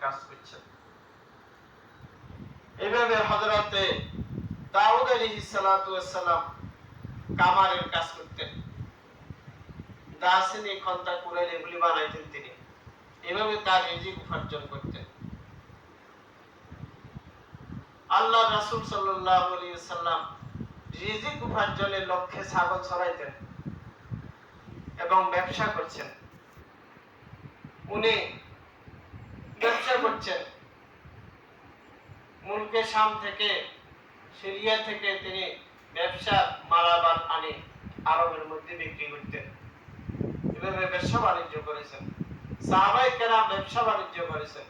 কাজ করছেন। এইভাবে হযরতে দাউদ আলাইহিস সালাতু ওয়াস সালাম কামারের কাজ করতেন, দাসিনী খন্তা কুড়াল এগুলি বানাইতেন তিনি। এভাবে তার রিজিক উপার্জন করতেন। আল্লাহ রাসূল সাল্লাল্লাহু আলাইহি ওয়াসাল্লাম রিজিক উপার্জনের লক্ষ্যে ছাগল চড়াইতেন এবং ব্যবসা করছেন। উনি ব্যবসা করছেন, মুলকে শাম থেকে, সিরিয়া থেকে তিনি ব্যবসা মালামাল আনে আরবের মধ্যে বিক্রি করতেন। এভাবে ব্যবসা বাণিজ্য করেছেন। সাহাবায়ে কেরাম ব্যবসা বাণিজ্য করেছেন।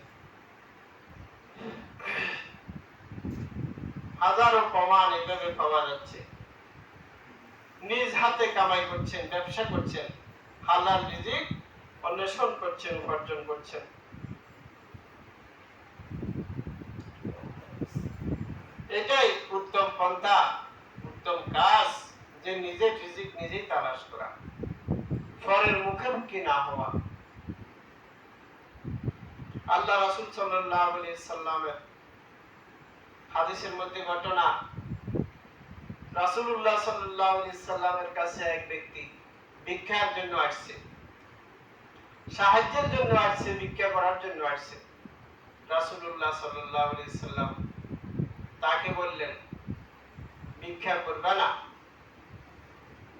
হাজারো প্রমাণ এভাবে পাওয়া যাচ্ছে। নিজ হাতে কামাই করছেন, ব্যবসা করছেন, হালাল রিজিক অন্বেষণ করছেন, উপার্জন করছেন। এটাই উত্তম পন্থা, উত্তম কাজ, যে নিজের রিজিক নিজেই তালাশ করা, পরের মুখোমুখি না হওয়া। আল্লাহ রাসূল সাল্লাল্লাহু আলাইহি সাল্লামের হাদিসের মধ্যে ঘটনা, রাসূলুল্লাহ সাল্লাল্লাহু আলাইহি সাল্লামের কাছে এক ব্যক্তি ভিক্ষার জন্য আসছে, সাহায্যের জন্য আসছে, ভিক্ষা করার জন্য আসছে। রাসূলুল্লাহ সাল্লাল্লাহু আলাইহি সাল্লাম তাকে বললেন, ভিক্ষা করবে না,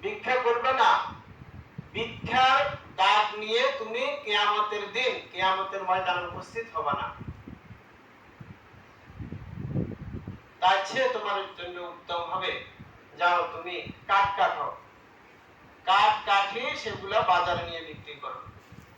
ভিক্ষা করবে না, ভিক্ষার ডাক নিয়ে তুমি কিয়ামতের দিন, কিয়ামতের ময়দানে উপস্থিত হবে না। তার চেয়ে তোমার জন্য উত্তম হবে, যাও তুমি কাঠ কাটো, কাঠ কাটিয়ে সেগুলা বাজারে নিয়ে বিক্রি করো।